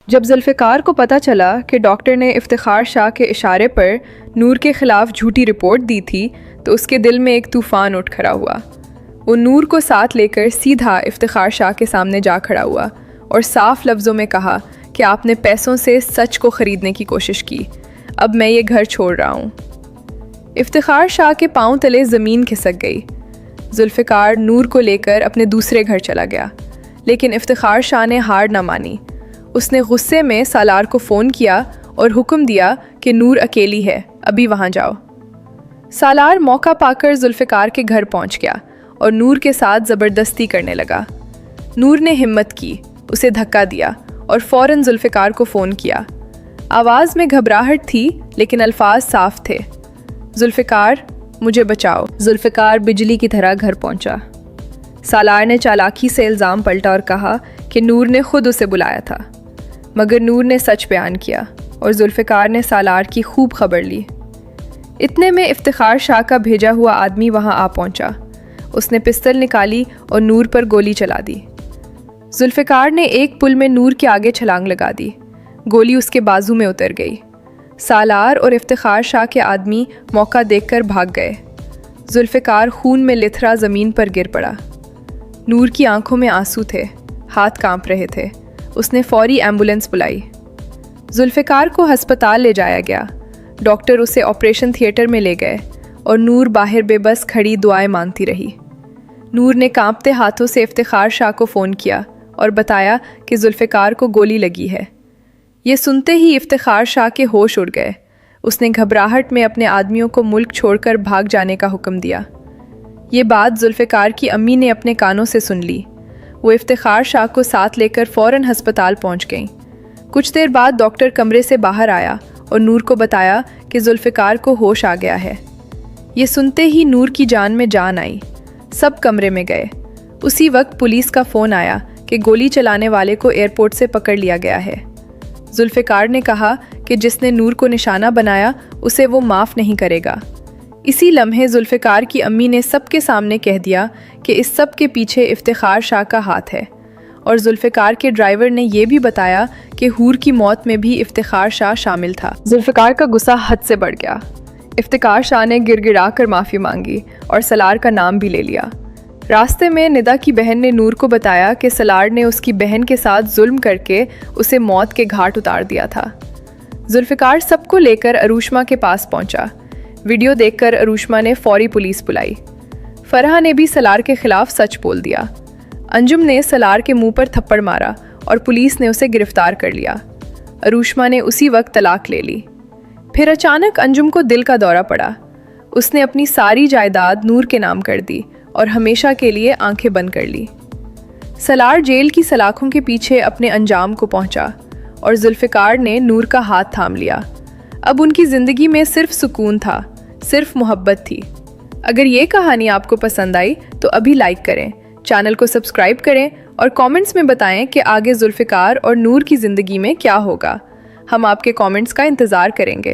جب ذوالفقار کو پتہ چلا کہ ڈاکٹر نے افتخار شاہ کے اشارے پر نور کے خلاف جھوٹی رپورٹ دی تھی تو اس کے دل میں ایک طوفان اٹھ کھڑا ہوا۔ وہ نور کو ساتھ لے کر سیدھا افتخار شاہ کے سامنے جا کھڑا ہوا اور صاف لفظوں میں کہا کہ آپ نے پیسوں سے سچ کو خریدنے کی کوشش کی، اب میں یہ گھر چھوڑ رہا ہوں۔ افتخار شاہ کے پاؤں تلے زمین کھسک گئی۔ ذوالفقار نور کو لے کر اپنے دوسرے گھر چلا گیا، لیکن افتخار شاہ نے ہار نہ مانی۔ اس نے غصے میں سالار کو فون کیا اور حکم دیا کہ نور اکیلی ہے، ابھی وہاں جاؤ۔ سالار موقع پا کر ذوالفقار کے گھر پہنچ گیا اور نور کے ساتھ زبردستی کرنے لگا۔ نور نے ہمت کی، اسے دھکا دیا اور فوراً ذوالفقار کو فون کیا۔ آواز میں گھبراہٹ تھی لیکن الفاظ صاف تھے، ذوالفقار مجھے بچاؤ۔ ذوالفقار بجلی کی طرح گھر پہنچا۔ سالار نے چالاکی سے الزام پلٹا اور کہا کہ نور نے خود اسے بلایا تھا، مگر نور نے سچ بیان کیا اور ذوالفقار نے سالار کی خوب خبر لی۔ اتنے میں افتخار شاہ کا بھیجا ہوا آدمی وہاں آ پہنچا۔ اس نے پستل نکالی اور نور پر گولی چلا دی۔ ذوالفقار نے ایک پل میں نور کے آگے چھلانگ لگا دی، گولی اس کے بازو میں اتر گئی۔ سالار اور افتخار شاہ کے آدمی موقع دیکھ کر بھاگ گئے۔ ذوالفقار خون میں لتھڑا زمین پر گر پڑا۔ نور کی آنکھوں میں آنسو تھے، ہاتھ کانپ رہے تھے۔ اس نے فوری ایمبولینس بلائی۔ ذوالفقار کو ہسپتال لے جایا گیا۔ ڈاکٹر اسے آپریشن تھیٹر میں لے گئے اور نور باہر بے بس کھڑی دعائیں مانگتی رہی۔ نور نے کانپتے ہاتھوں سے افتخار شاہ کو فون کیا اور بتایا کہ ذوالفقار کو گولی لگی ہے۔ یہ سنتے ہی افتخار شاہ کے ہوش اڑ گئے۔ اس نے گھبراہٹ میں اپنے آدمیوں کو ملک چھوڑ کر بھاگ جانے کا حکم دیا۔ یہ بات ذوالفقار کی امی نے اپنے کانوں سے سن لی۔ وہ افتخار شاہ کو ساتھ لے کر فوراً ہسپتال پہنچ گئیں۔ کچھ دیر بعد ڈاکٹر کمرے سے باہر آیا اور نور کو بتایا کہ ذوالفقار کو ہوش آ گیا ہے۔ یہ سنتے ہی نور کی جان میں جان آئی۔ سب کمرے میں گئے۔ اسی وقت پولیس کا فون آیا کہ گولی چلانے والے کو ایئرپورٹ سے پکڑ لیا گیا ہے۔ ذوالفقار نے کہا کہ جس نے نور کو نشانہ بنایا اسے وہ معاف نہیں کرے گا۔ اسی لمحے ذوالفقار کی امی نے سب کے سامنے کہہ دیا کہ اس سب کے پیچھے افتخار شاہ کا ہاتھ ہے، اور ذوالفقار کے ڈرائیور نے یہ بھی بتایا کہ حور کی موت میں بھی افتخار شاہ شامل تھا۔ ذوالفقار کا غصہ حد سے بڑھ گیا۔ افتخار شاہ نے گر گڑا کر معافی مانگی اور سالار کا نام بھی لے لیا۔ راستے میں ندا کی بہن نے نور کو بتایا کہ سالار نے اس کی بہن کے ساتھ ظلم کر کے اسے موت کے گھاٹ اتار دیا تھا۔ ذوالفقار سب کو لے کر اروشما کے پاس پہنچا۔ ویڈیو دیکھ کر اروشما نے فوری پولیس بلائی۔ فرحہ نے بھی سالار کے خلاف سچ بول دیا۔ انجم نے سالار کے منہ پر تھپڑ مارا اور پولیس نے اسے گرفتار کر لیا۔ اروشما نے اسی وقت طلاق لے لی۔ پھر اچانک انجم کو دل کا دورہ پڑا۔ اس نے اپنی ساری جائیداد نور کے نام کر دی اور ہمیشہ کے لیے آنکھیں بند کر لی۔ سالار جیل کی سلاخوں کے پیچھے اپنے انجام کو پہنچا اور ذوالفقار نے نور کا ہاتھ تھام لیا۔ اب ان کی زندگی میں صرف سکون تھا، صرف محبت تھی۔ اگر یہ کہانی آپ کو پسند آئی تو ابھی لائک کریں، چینل کو سبسکرائب کریں اور کامنٹس میں بتائیں کہ آگے ذوالفقار اور نور کی زندگی میں کیا ہوگا۔ ہم آپ کے کامنٹس کا انتظار کریں گے۔